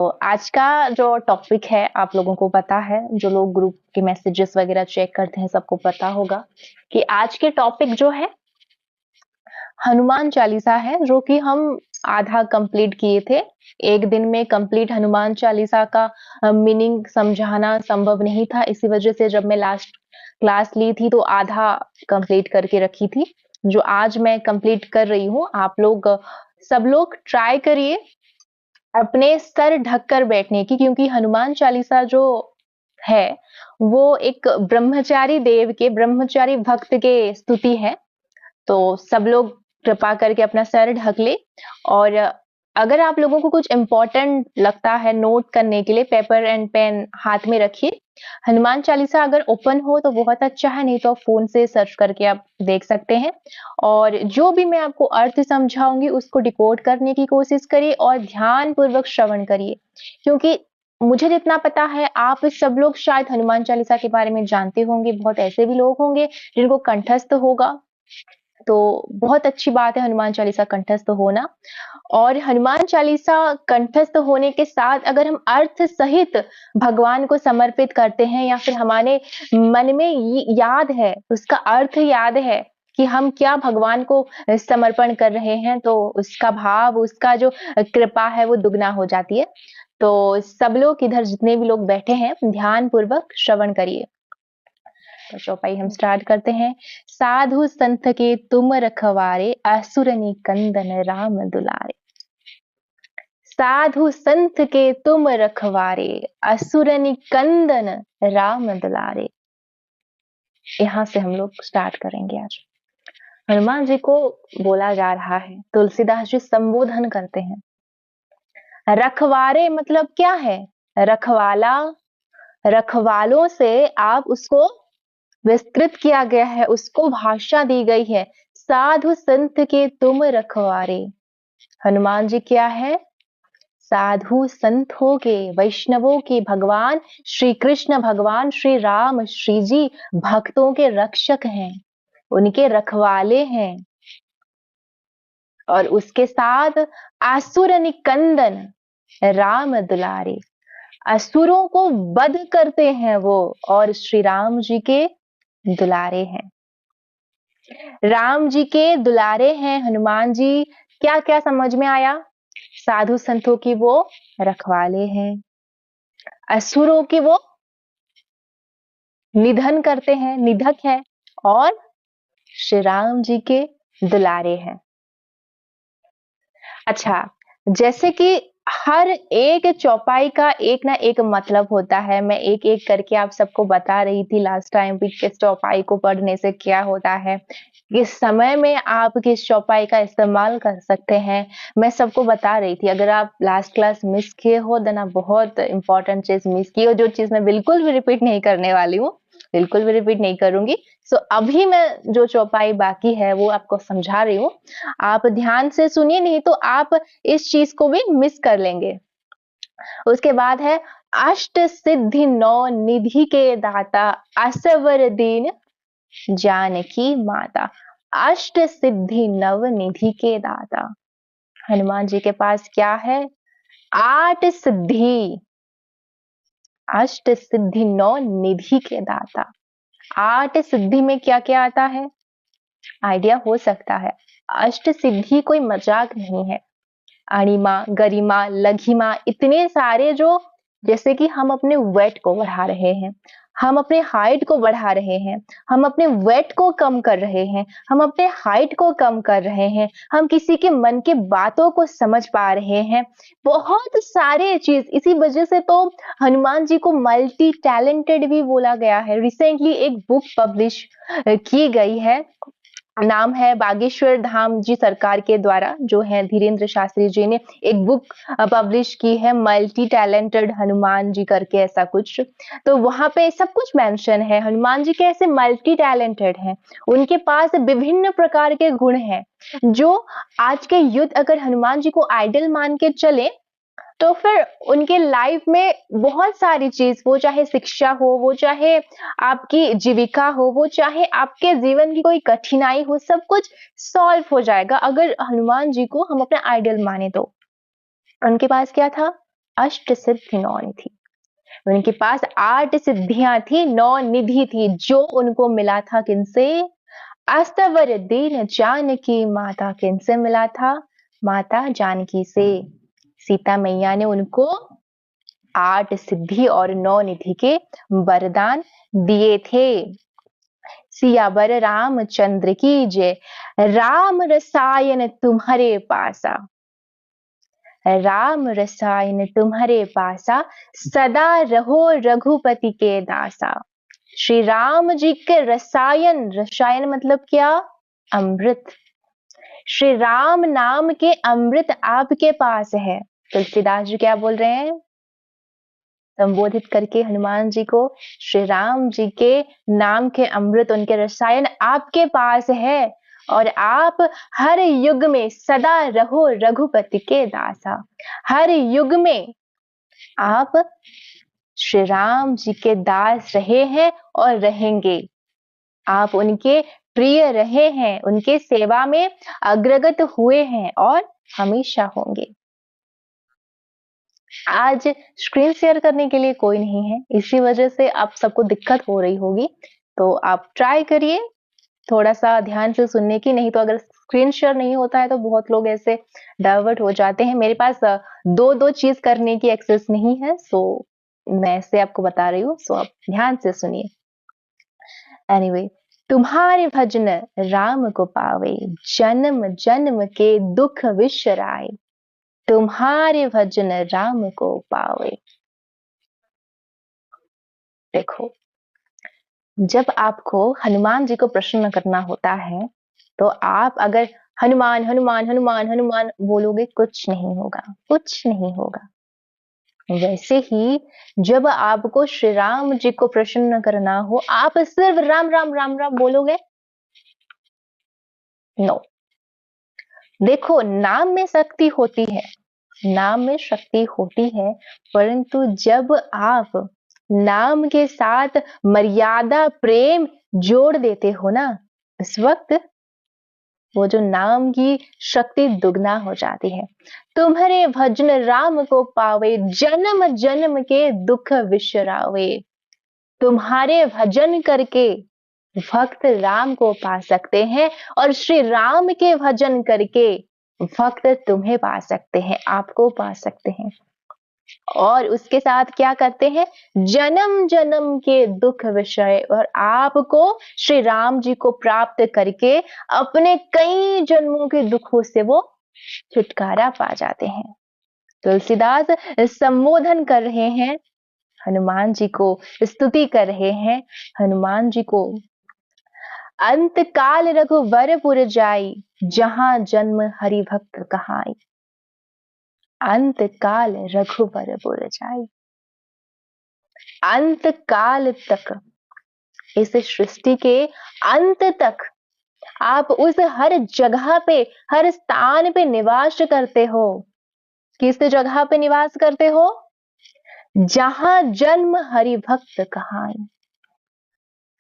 तो आज का जो टॉपिक है आप लोगों को पता है, जो लोग ग्रुप के मैसेजेस वगैरह चेक करते हैं सबको पता होगा कि आज के टॉपिक जो है हनुमान चालीसा है, जो कि हम आधा कंप्लीट किए थे। एक दिन में कंप्लीट हनुमान चालीसा का मीनिंग समझाना संभव नहीं था, इसी वजह से जब मैं लास्ट क्लास ली थी तो आधा कंप्लीट करके रखी थी, जो आज मैं कंप्लीट कर रही हूँ। आप लोग सब लोग ट्राई करिए अपने सर ढककर बैठने की, क्योंकि हनुमान चालीसा जो है वो एक ब्रह्मचारी देव के, ब्रह्मचारी भक्त के स्तुति है। तो सब लोग कृपा करके अपना सर ढक ले। और अगर आप लोगों को कुछ इंपॉर्टेंट लगता है नोट करने के लिए, पेपर एंड पेन हाथ में रखिए। हनुमान चालीसा अगर ओपन हो तो बहुत अच्छा है, नहीं तो फोन से सर्च करके आप देख सकते हैं। और जो भी मैं आपको अर्थ समझाऊंगी उसको डिकोड करने की कोशिश करिए और ध्यान पूर्वक श्रवण करिए, क्योंकि मुझे जितना पता है आप सब लोग शायद हनुमान चालीसा के बारे में जानते होंगे, बहुत ऐसे भी लोग होंगे जिनको कंठस्थ होगा। तो बहुत अच्छी बात है हनुमान चालीसा कंठस्थ होना। और हनुमान चालीसा कंठस्थ होने के साथ अगर हम अर्थ सहित भगवान को समर्पित करते हैं, या फिर हमारे मन में याद है, उसका अर्थ याद है कि हम क्या भगवान को समर्पण कर रहे हैं, तो उसका भाव, उसका जो कृपा है वो दुगना हो जाती है। तो सब लोग इधर जितने भी लोग बैठे हैं ध्यान पूर्वक श्रवण करिए। तो चौपाई हम स्टार्ट करते हैं। साधु संत के तुम रखवारे, असुर निकंदन राम दुलारे। साधु संत के तुम रखवारे, असुर निकंदन राम दुलारे। यहां से हम लोग स्टार्ट करेंगे आज। हनुमान जी को बोला जा रहा है, तुलसीदास जी संबोधन करते हैं। रखवारे मतलब क्या है? रखवाला, रखवालों से आप उसको विस्तृत किया गया है, उसको भाषा दी गई है। साधु संत के तुम रखवारे। हनुमान जी क्या है? साधु संतों के, वैष्णवों के, भगवान श्री कृष्ण, भगवान श्री राम, श्री जी भक्तों के रक्षक हैं, उनके रखवाले हैं। और उसके साथ असुर निकंदन राम दुलारे, असुरों को वध करते हैं वो, और श्री राम जी के दुलारे हैं। राम जी के दुलारे हैं हनुमान जी। क्या क्या समझ में आया? साधु संतों की वो रखवाले हैं, असुरों की वो निधन करते हैं, निधक है, और श्री राम जी के दुलारे हैं। अच्छा, जैसे कि हर एक चौपाई का एक ना एक मतलब होता है। मैं एक एक करके आप सबको बता रही थी लास्ट टाइम भी, किस चौपाई को पढ़ने से क्या होता है, किस समय में आप किस चौपाई का इस्तेमाल कर सकते हैं, मैं सबको बता रही थी। अगर आप लास्ट क्लास मिस किए हो देन आप बहुत इंपॉर्टेंट चीज मिस की हो, जो चीज मैं बिल्कुल भी रिपीट नहीं करने वाली हूँ, बिल्कुल भी रिपीट नहीं करूंगी। सो अभी मैं जो चौपाई बाकी है वो आपको समझा रही हूँ, आप ध्यान से सुनिए, नहीं तो आप इस चीज को भी मिस कर लेंगे। उसके बाद है अष्ट सिद्धि नौ निधि के दाता, असवर दीन जानकी माता। अष्ट सिद्धि नव निधि के दाता। हनुमान जी के पास क्या है? 8 सिद्धि, अष्ट सिद्धि नौ निधि के दाता। 8 सिद्धि में क्या क्या आता है? आइडिया हो सकता है, अष्ट सिद्धि कोई मजाक नहीं है। अणिमा, गरिमा, लघिमा, इतने सारे, जो जैसे कि हम अपने वेट को बढ़ा रहे हैं, हम अपने हाइट को बढ़ा रहे हैं, हम अपने वेट को कम कर रहे हैं, हम अपने हाइट को कम कर रहे हैं, हम किसी के मन की बातों को समझ पा रहे हैं, बहुत सारे चीज। इसी वजह से तो हनुमान जी को मल्टी टैलेंटेड भी बोला गया है। रिसेंटली एक बुक पब्लिश की गई है, नाम है बागेश्वर धाम जी सरकार के द्वारा, जो है धीरेन्द्र शास्त्री जी ने एक बुक पब्लिश की है, मल्टी टैलेंटेड हनुमान जी करके ऐसा कुछ। तो वहां पे सब कुछ मेंशन है, हनुमान जी कैसे मल्टी टैलेंटेड हैं, उनके पास विभिन्न प्रकार के गुण हैं, जो आज के युद्ध अगर हनुमान जी को आइडल मान के चले तो फिर उनके लाइफ में बहुत सारी चीज, वो चाहे शिक्षा हो, वो चाहे आपकी जीविका हो, वो चाहे आपके जीवन की कोई कठिनाई हो, सब कुछ सॉल्व हो जाएगा अगर हनुमान जी को हम अपना आइडल माने तो। उनके पास क्या था? अष्ट सिद्धि 9 निधि। उनके पास 8 सिद्धियां थी, 9 निधि थी, जो उनको मिला था किनसे? अस्तवर दीन जानकी माता। किनसे मिला था? माता जानकी से। सीता मैया ने उनको 8 सिद्धि और 9 निधि के वरदान दिए थे। सियावर रामचंद्र की जय। राम रसायन तुम्हारे पासा, राम रसायन तुम्हारे पासा, सदा रहो रघुपति के दासा। श्री राम जी के रसायन, रसायन मतलब क्या? अमृत। श्री राम नाम के अमृत आपके पास है। तुलसीदास जी क्या बोल रहे हैं? संबोधित करके हनुमान जी को, श्री राम जी के नाम के अमृत, उनके रसायन आपके पास है और आप हर युग में सदा रहो रघुपति के दासा। हर युग में आप श्री राम जी के दास रहे हैं और रहेंगे। आप उनके प्रिय रहे हैं, उनके सेवा में अग्रगत हुए हैं और हमेशा होंगे। आज स्क्रीन शेयर करने के लिए कोई नहीं है, इसी वजह से आप सबको दिक्कत हो रही होगी। तो आप ट्राई करिए थोड़ा सा ध्यान से सुनने की, नहीं तो अगर स्क्रीन शेयर नहीं होता है तो बहुत लोग ऐसे डाइवर्ट हो जाते हैं। मेरे पास दो दो चीज करने की एक्सेस नहीं है, सो मैं ऐसे आपको बता रही हूँ, सो आप ध्यान से सुनिए। एनीवे, तुम्हारे भजन राम को पावे, जन्म जन्म के दुख विसराए। तुम्हारे भजन राम को पावे। देखो, जब आपको हनुमान जी को प्रसन्न करना होता है तो आप अगर हनुमान हनुमान हनुमान हनुमान बोलोगे, कुछ नहीं होगा, कुछ नहीं होगा। वैसे ही जब आपको श्री राम जी को प्रसन्न करना हो, आप सिर्फ राम राम राम राम बोलोगे? नो। देखो, नाम में शक्ति होती है, नाम में शक्ति होती है, परंतु जब आप नाम के साथ मर्यादा प्रेम जोड़ देते हो ना, इस वक्त वो जो नाम की शक्ति दुगना हो जाती है। तुम्हारे भजन राम को पावे, जन्म जन्म के दुख विसरावे। तुम्हारे भजन करके भक्त राम को पा सकते हैं और श्री राम के भजन करके भक्त तुम्हें पा सकते हैं, आपको पा सकते हैं। और उसके साथ क्या करते हैं? जन्म जन्म के दुख विषय, और आपको श्री राम जी को प्राप्त करके अपने कई जन्मों के दुखों से वो छुटकारा पा जाते हैं। तुलसीदास संबोधन कर रहे हैं हनुमान जी को, स्तुति कर रहे हैं हनुमान जी को। अंत काल रघुवरपुर जाई, जहां जन्म हरि भक्त कहाई। अंत काल रघुवरपुर जाई। अंत काल तक, इस सृष्टि के अंत तक आप उस हर जगह पे, हर स्थान पे निवास करते हो। किस जगह पे निवास करते हो? जहां जन्म हरि भक्त कहाई।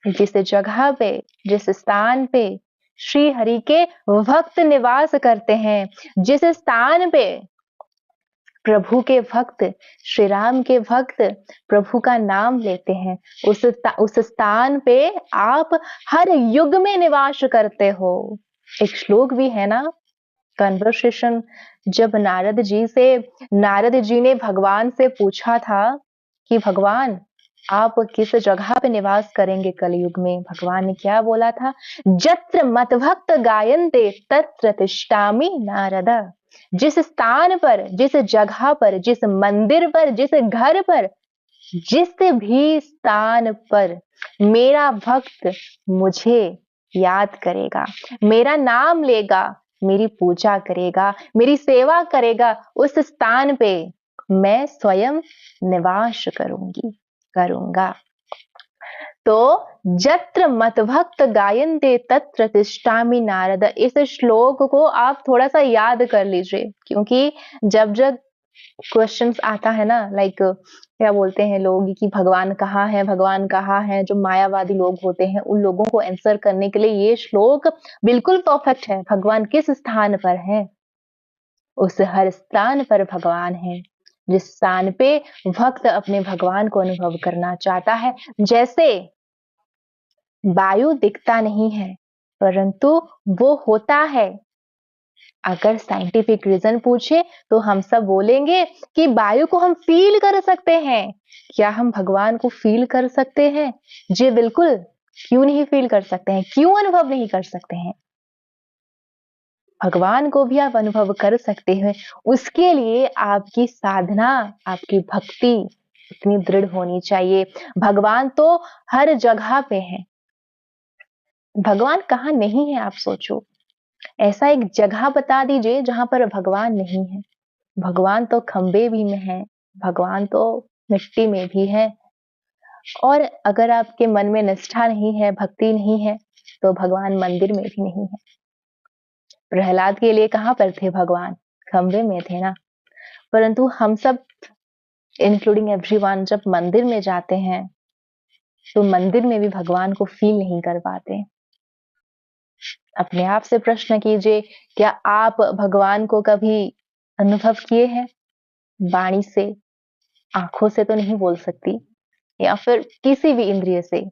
जिस जगह पे, जिस स्थान पे श्री हरि के भक्त निवास करते हैं, जिस स्थान पे प्रभु के भक्त, श्री राम के भक्त प्रभु का नाम लेते हैं, उस स्थान पे आप हर युग में निवास करते हो। एक श्लोक भी है ना, कन्वर्सेशन, जब नारद जी ने भगवान से पूछा था कि भगवान आप किस जगह पे निवास करेंगे कलयुग में? भगवान ने क्या बोला था? जत्र मतभक्त गायन्ते तत्र तिष्ठामि नारद। जिस स्थान पर, जिस जगह पर, जिस मंदिर पर, जिस घर पर, जिस भी स्थान पर मेरा भक्त मुझे याद करेगा, मेरा नाम लेगा, मेरी पूजा करेगा, मेरी सेवा करेगा, उस स्थान पे मैं स्वयं निवास करूंगा। तो जत्र मतभक्त गायन्ते तत्र तिष्ठामि नारद, इस श्लोक को आप थोड़ा सा याद कर लीजिए, क्योंकि जब जब क्वेश्चंस आता है ना, लाइक क्या बोलते हैं लोग कि भगवान कहाँ है, भगवान कहाँ है, जो मायावादी लोग होते हैं उन लोगों को आंसर करने के लिए ये श्लोक बिल्कुल परफेक्ट है। भगवान किस स्थान पर है? उस हर स्थान पर भगवान है। जिस स्थान पे भक्त अपने भगवान को अनुभव करना चाहता है। जैसे वायु दिखता नहीं है, परंतु वो होता है। अगर साइंटिफिक रीजन पूछे तो हम सब बोलेंगे कि वायु को हम फील कर सकते हैं। क्या हम भगवान को फील कर सकते हैं? जी बिल्कुल। क्यों नहीं फील कर सकते हैं? क्यों अनुभव नहीं कर सकते हैं? भगवान को भी आप अनुभव कर सकते हैं। उसके लिए आपकी साधना, आपकी भक्ति इतनी दृढ़ होनी चाहिए। भगवान तो हर जगह पे है। भगवान कहाँ नहीं है, आप सोचो। ऐसा एक जगह बता दीजिए जहां पर भगवान नहीं है। भगवान तो खंबे भी में है, भगवान तो मिट्टी में भी है। और अगर आपके मन में निष्ठा नहीं है, भक्ति नहीं है, तो भगवान मंदिर में भी नहीं है। प्रहलाद के लिए कहां पर थे भगवान? खंबे में थे ना। परंतु हम सब इंक्लूडिंग एवरीवन जब मंदिर में जाते हैं तो मंदिर में भी भगवान को फील नहीं कर पाते। अपने आप से प्रश्न कीजिए, क्या आप भगवान को कभी अनुभव किए हैं? वाणी से, आंखों से तो नहीं बोल सकती, या फिर किसी भी इंद्रिय से,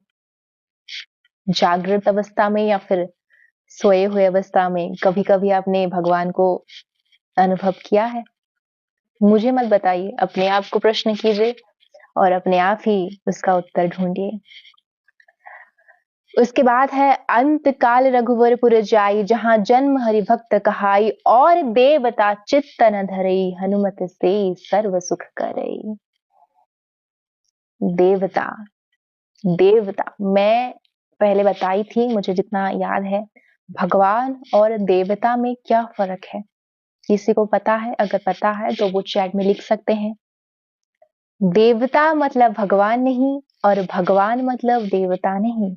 जागृत अवस्था में या फिर सोए हुए अवस्था में कभी कभी आपने भगवान को अनुभव किया है? मुझे मत बताइए, अपने आप को प्रश्न कीजिए और अपने आप ही उसका उत्तर ढूंढिए। उसके बाद है अंत काल रघुवरपुर जाई, जहां जन्म हरि भक्त कहाई, और देवता चित्त न धरई, हनुमत से सर्व सुख करई। देवता, देवता मैं पहले बताई थी, मुझे जितना याद है। भगवान और देवता में क्या फर्क है? किसी को पता है? अगर पता है तो वो चैट में लिख सकते हैं। देवता मतलब भगवान नहीं, और भगवान मतलब देवता नहीं।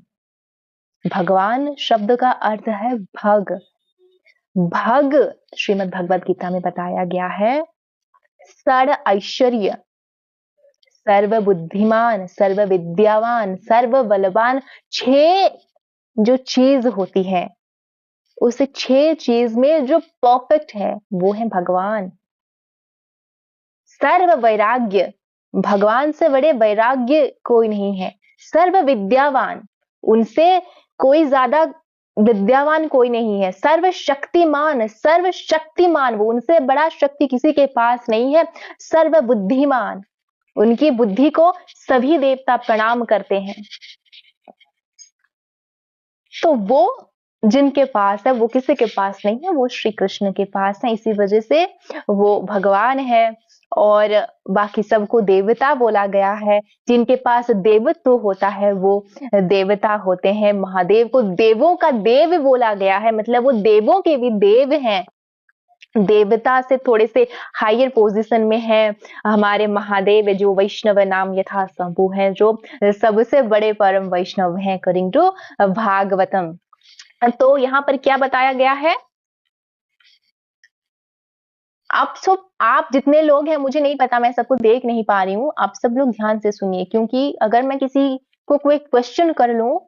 भगवान शब्द का अर्थ है भग। भग श्रीमद् भगवत गीता में बताया गया है, षड ऐश्वर्य, सर्व बुद्धिमान, सर्व विद्यावान, सर्व बलवान। 6 जो चीज होती है, उस 6 चीज में जो परफेक्ट है वो है भगवान। सर्व वैराग्य, भगवान से बड़े वैराग्य कोई नहीं है। सर्व विद्यावान, उनसे कोई ज्यादा विद्यावान कोई नहीं है। सर्व शक्तिमान, सर्व शक्तिमान, वो उनसे बड़ा शक्ति किसी के पास नहीं है। सर्व बुद्धिमान, उनकी बुद्धि को सभी देवता प्रणाम करते हैं। तो वो जिनके पास है वो किसी के पास नहीं है, वो श्री कृष्ण के पास है। इसी वजह से वो भगवान है और बाकी सबको देवता बोला गया है। जिनके पास देवत्व होता है वो देवता होते हैं। महादेव को देवों का देव बोला गया है, मतलब वो देवों के भी देव हैं। देवता से थोड़े से हायर पोजीशन में है हमारे महादेव, जो वैष्णव नाम यथा शंभु है, जो सबसे बड़े परम वैष्णव हैं अकॉर्डिंग टू भागवतम। तो यहाँ पर क्या बताया गया है? आप जितने लोग हैं, मुझे नहीं पता, मैं सबको देख नहीं पा रही हूँ। आप सब लोग ध्यान से सुनिए, क्योंकि अगर मैं किसी को कोई क्वेश्चन कर लूं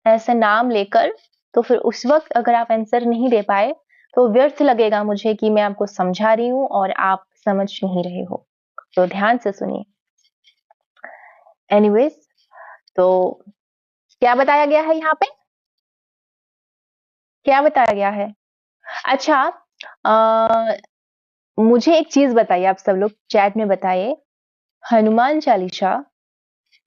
ऐसे नाम लेकर, तो फिर उस वक्त अगर आप आंसर नहीं दे पाए तो व्यर्थ लगेगा मुझे कि मैं आपको समझा रही हूँ और आप समझ नहीं रहे हो। तो ध्यान से सुनिए। एनीवेज, तो क्या बताया गया है यहाँ पे? क्या बताया गया है? अच्छा, मुझे एक चीज बताइए, आप सब लोग चैट में बताइए। हनुमान चालीसा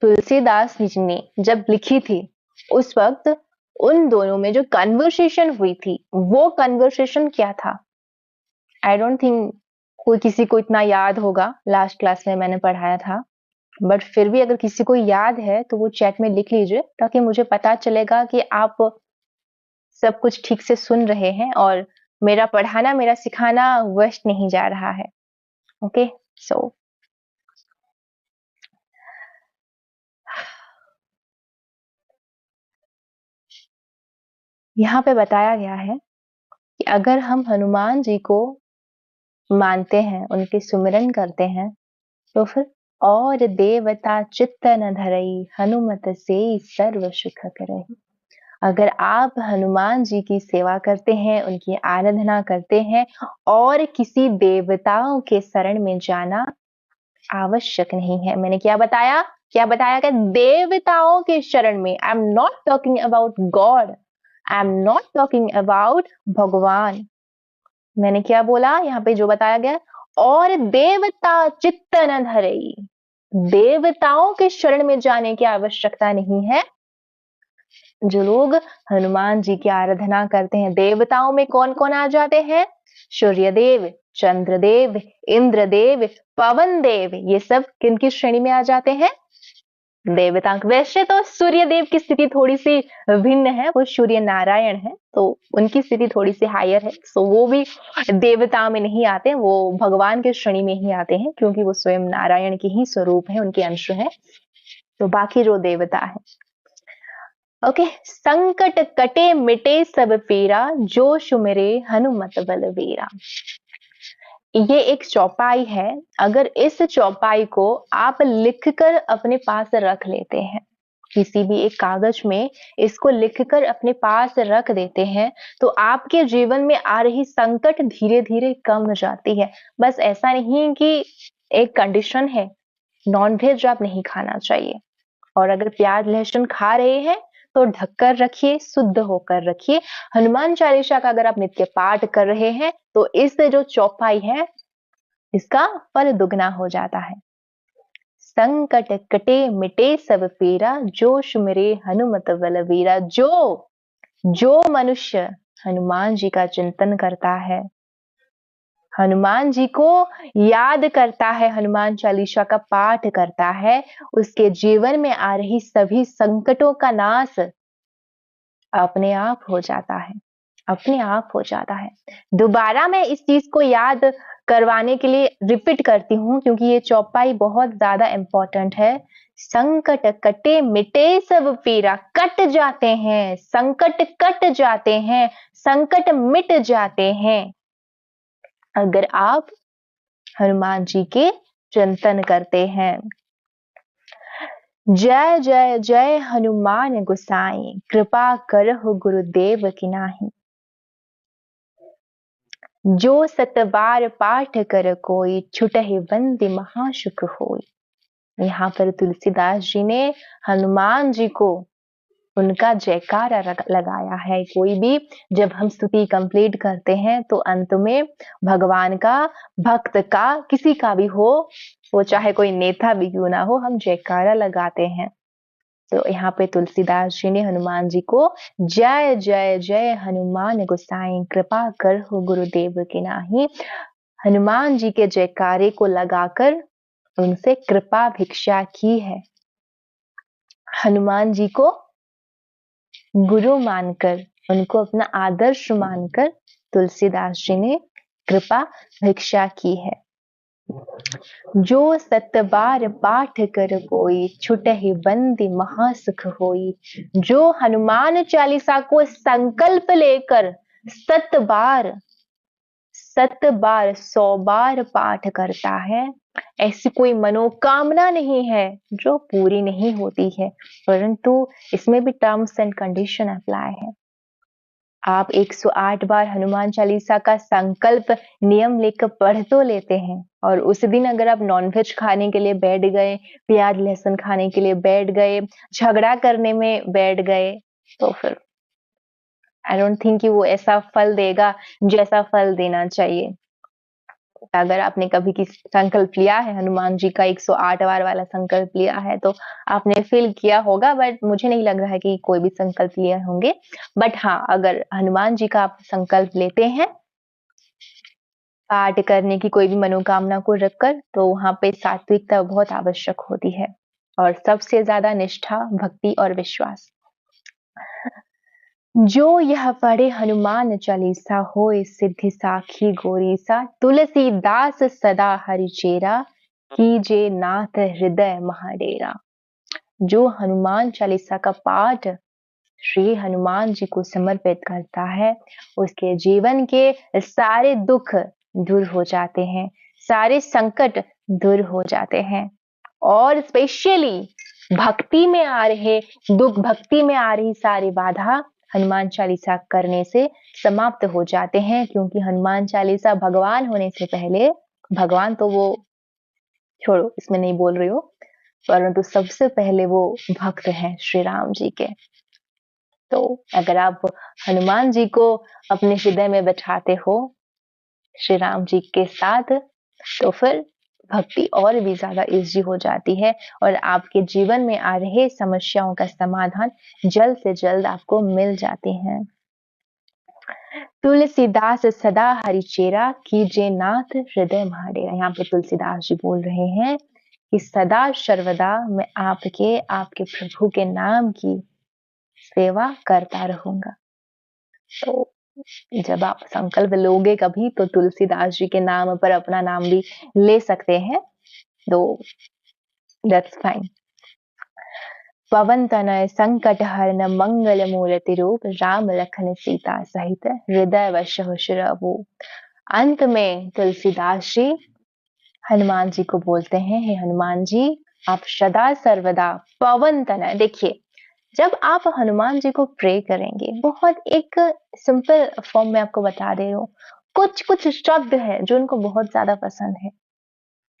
तुलसीदास जी ने जब लिखी थी, उस वक्त उन दोनों में जो कन्वर्सेशन हुई थी, वो कन्वर्सेशन क्या था? आई डोंट थिंक कोई किसी को इतना याद होगा। लास्ट क्लास में मैंने पढ़ाया था, बट फिर भी अगर किसी को याद है तो वो चैट में लिख लीजिए, ताकि मुझे पता चलेगा कि आप सब कुछ ठीक से सुन रहे हैं और मेरा पढ़ाना, मेरा सिखाना वेस्ट नहीं जा रहा है। ओके, सो यहाँ पे बताया गया है कि अगर हम हनुमान जी को मानते हैं, उनके सुमिरन करते हैं, तो फिर और देवता चित्त न धरई, हनुमत से सर्व सुख करई। अगर आप हनुमान जी की सेवा करते हैं, उनकी आराधना करते हैं, और किसी देवताओं के शरण में जाना आवश्यक नहीं है। मैंने क्या बताया? क्या बताया कि देवताओं के शरण में, I am not talking about God, I am not talking about भगवान। मैंने क्या बोला यहाँ पे जो बताया गया? और देवता चित्त न धरई, देवताओं के शरण में जाने की आवश्यकता नहीं है। जो लोग हनुमान जी की आराधना करते हैं, देवताओं में कौन कौन आ जाते हैं? सूर्यदेव, चंद्रदेव, इंद्रदेव, पवन देव, ये सब किनकी श्रेणी में आ जाते हैं? देवता। वैसे तो सूर्य देव की स्थिति थोड़ी सी भिन्न है, वो सूर्य नारायण है, तो उनकी स्थिति थोड़ी सी हायर है, सो वो भी देवता में नहीं आते, वो भगवान के श्रेणी में ही आते हैं, क्योंकि वो स्वयं नारायण के ही स्वरूप है, उनके अंश है। तो बाकी जो देवता है, ओके। संकट कटे मिटे सब पीरा, जो सुमिरे हनुमत बलवीरा। ये एक चौपाई है। अगर इस चौपाई को आप लिखकर अपने पास रख लेते हैं, किसी भी एक कागज में इसको लिखकर अपने पास रख देते हैं, तो आपके जीवन में आ रही संकट धीरे धीरे कम हो जाती है। बस ऐसा नहीं कि एक कंडीशन है, नॉनवेज आप नहीं खाना चाहिए, और अगर प्याज लहसुन खा रहे हैं तो ढककर रखिए, शुद्ध होकर रखिए। हनुमान चालीसा का अगर आप नित्य पाठ कर रहे हैं तो इस जो चौपाई है इसका फल दुगना हो जाता है। संकट कटे मिटे सब पीरा, जो सुमिरे हनुमत बलवीरा। जो मनुष्य हनुमान जी का चिंतन करता है, हनुमान जी को याद करता है, हनुमान चालीसा का पाठ करता है, उसके जीवन में आ रही सभी संकटों का नाश अपने आप हो जाता है, अपने आप हो जाता है। दोबारा मैं इस चीज को याद करवाने के लिए रिपीट करती हूँ, क्योंकि ये चौपाई बहुत ज्यादा इंपॉर्टेंट है। संकट कटे मिटे सब पीरा, कट जाते हैं, संकट कट जाते हैं, संकट मिट जाते हैं, अगर आप हनुमान जी के चिंतन करते हैं। जय जय जय हनुमान गोसाई, कृपा करहु गुरुदेव की नाही। जो सत बार पाठ कर कोई, छुटहि बंदी महासुख होई। यहाँ पर तुलसीदास जी ने हनुमान जी को उनका जयकारा लगाया है। कोई भी जब हम स्तुति कंप्लीट करते हैं तो अंत में भगवान का, भक्त का, किसी का भी हो, वो चाहे कोई नेता भी क्यों ना हो, हम जयकारा लगाते हैं। तो यहाँ पे तुलसीदास जी ने हनुमान जी को जय जय जय हनुमान गोसाई, कृपा कर हो गुरुदेव के नाही, हनुमान जी के जयकारे को लगाकर उनसे कृपा भिक्षा की है। हनुमान जी को गुरु मानकर, उनको अपना आदर्श मानकर तुलसीदास जी ने कृपा भिक्षा की है। जो सत बार पाठ कर कोई, छुटहि बंदी महासुख होई। जो हनुमान चालीसा को संकल्प लेकर 7 बार 100 बार पाठ करता है, ऐसी कोई मनोकामना नहीं है जो पूरी नहीं होती है, परंतु इसमें भी टर्म्स एंड कंडीशन अप्लाई है। आप 108 बार हनुमान चालीसा का संकल्प नियम लेकर पढ़ तो लेते हैं, और उस दिन अगर आप नॉनवेज खाने के लिए बैठ गए, प्याज लहसुन खाने के लिए बैठ गए, झगड़ा करने में बैठ गए, तो फिर आई डोंट थिंक कि वो ऐसा फल देगा जैसा फल देना चाहिए। अगर आपने कभी किसी संकल्प लिया है, हनुमान जी का 108 बार वाला संकल्प लिया है, तो आपने फील किया होगा, बट मुझे नहीं लग रहा है कि कोई भी संकल्प लिए होंगे। बट हाँ, अगर हनुमान जी का आप संकल्प लेते हैं पाठ करने की कोई भी मनोकामना को रखकर, तो वहां पे सात्विकता बहुत आवश्यक होती है, और सबसे ज्यादा निष्ठा, भक्ति और विश्वास। जो यह पढ़े हनुमान चालीसा, होए सिद्धि साखी गोरीसा। तुलसीदास सदा हरिचेरा, कीजे नाथ हृदय महाडेरा। जो हनुमान चालीसा का पाठ श्री हनुमान जी को समर्पित करता है, उसके जीवन के सारे दुख दूर हो जाते हैं, सारे संकट दूर हो जाते हैं, और स्पेशली भक्ति में आ रहे दुख, भक्ति में आ रही सारी बाधा हनुमान चालीसा करने से समाप्त हो जाते हैं। क्योंकि हनुमान चालीसा भगवान होने से पहले, भगवान तो वो छोड़ो, इसमें नहीं बोल रही हूँ, परंतु सबसे पहले वो भक्त हैं श्री राम जी के। तो अगर आप हनुमान जी को अपने हृदय में बैठाते हो श्री राम जी के साथ, तो फिर भक्ति और भी ज्यादा ईजी हो जाती है और आपके जीवन में आ रहे समस्याओं का समाधान जल्द से जल्द आपको मिल जाते हैं। तुलसीदास सदा हरिचेरा कीजे नाथ हृदय महाडेरा। यहाँ पे तुलसीदास जी बोल रहे हैं कि सदा सर्वदा मैं आपके आपके प्रभु के नाम की सेवा करता रहूंगा। तो जब आप संकल्प लोगे कभी तो तुलसीदास जी के नाम पर अपना नाम भी ले सकते हैं, तो दैट्स फाइन। पवन तनय संकट हरन मंगल मूर्ति रूप राम लखन सीता सहित हृदय वश हो। अंत में तुलसीदास जी हनुमान जी को बोलते हैं, हे हनुमान जी आप सदा सर्वदा पवन तनय। देखिए, जब आप हनुमान जी को प्रे करेंगे, बहुत एक सिंपल फॉर्म में आपको बता दे रही हूँ, कुछ कुछ शब्द है जो उनको बहुत ज्यादा पसंद है।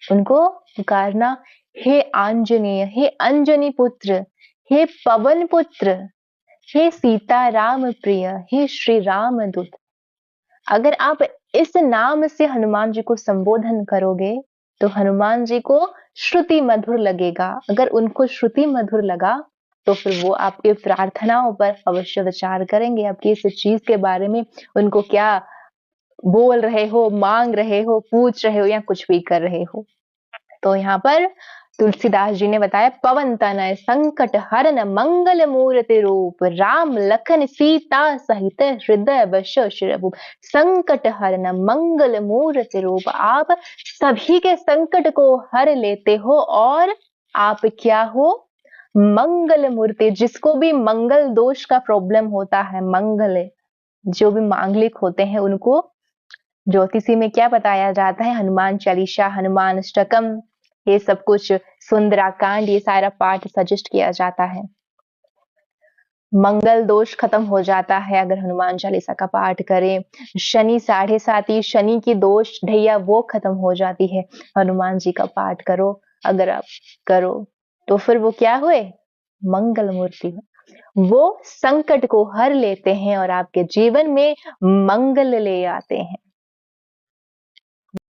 उनको पुकारना, हे आंजनेय, हे अंजनी पुत्र, हे पवन पुत्र, हे सीता राम प्रिय, हे श्री राम दूत। अगर आप इस नाम से हनुमान जी को संबोधन करोगे तो हनुमान जी को श्रुति मधुर लगेगा। अगर उनको श्रुति मधुर लगा तो फिर वो आपके प्रार्थनाओं पर अवश्य विचार करेंगे। आपकी इस चीज के बारे में उनको क्या बोल रहे हो, मांग रहे हो, पूछ रहे हो या कुछ भी कर रहे हो। तो यहाँ पर तुलसीदास जी ने बताया, पवन तनय संकट हरन मंगल मूर्ति रूप राम लखन सीता सहित हृदय वश शिरभूप। संकट हरन मंगल मूर्ति रूप, आप सभी के संकट को हर लेते हो और आप क्या हो, मंगल मूर्ति। जिसको भी मंगल दोष का प्रॉब्लम होता है, मंगल जो भी मांगलिक होते हैं उनको ज्योतिषी में क्या बताया जाता है, हनुमान चालीसा, हनुमान अष्टकम, ये सब कुछ, सुंदराकांड, ये सारा पाठ सजेस्ट किया जाता है। मंगल दोष खत्म हो जाता है अगर हनुमान चालीसा का पाठ करें। शनि 7.5 शनि की दोष ढैया वो खत्म हो जाती है, हनुमान जी का पाठ करो। अगर आप करो तो फिर वो क्या हुए, मंगल मूर्ति वो संकट को हर लेते हैं और आपके जीवन में मंगल ले आते हैं।